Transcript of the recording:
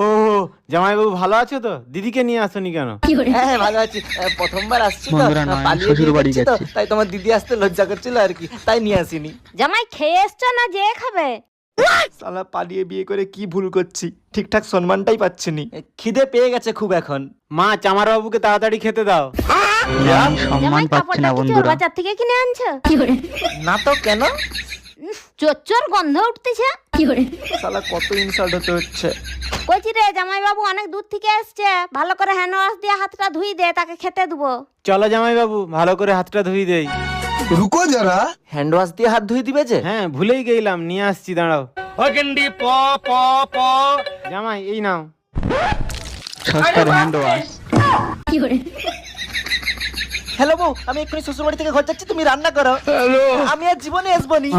ও জামাইবাবু ভালো আছো তো? দিদিকে নিয়ে আসোনি কেন? হ্যাঁ ভালো আছি। প্রথমবার আসছি তো, বন্ধুরা নয়, পালিয়ে শ্বশুর বিয়ে বাড়ি করছি তো, যাচ্ছি। তাই তোমার দিদি আসতে লজ্জা করছিল আর কি, তাই নিয়ে আসিনি। জামাই খেয়ে এসছো না যে খাবে? শালা পালিয়ে বিয়ে করে কি ভুল করছি, ঠিকঠাক সম্মানটাই পাচ্ছি নি। খিদে পেয়ে গেছে খুব এখন। মা চামার বাবুকে তাড়াতাড়ি খেতে দাও। আমি সম্মান জামাই পাচ্ছি না কাপড়টা কি চোর বন্ধুরা। বাজার থেকে কিনে আনছো? না তো কেন? চোর গন্ধ উঠতেছে। শালা কত ইনসাল্ট হতে হচ্ছে। কইছি রে জামাই বাবু অনেক দূর থেকে এসছে, ভালো করে হ্যান্ড ওয়াশ দিয়ে হাতটা ধুই দে, তাকে খেতে দেবো। চলো জামাইবাবু ভালো করে হাতটা ধুই দেই। रुको जरा। হ্যান্ড ওয়াশ দিয়ে হাত ধুয়ে দিবে যে? হ্যাঁ ভুলেই গেলাম, নিয়ে আসছি দাঁড়াও। জামাই এই নাও। সস্তার হ্যান্ড ওয়াশ। হ্যালো বউ, আমি এক্ষুনি শ্বশুর বাড়ি থেকে ঘর যাচ্ছি, তুমি রান্না করো। আমি আর জীবনে আসবো নি।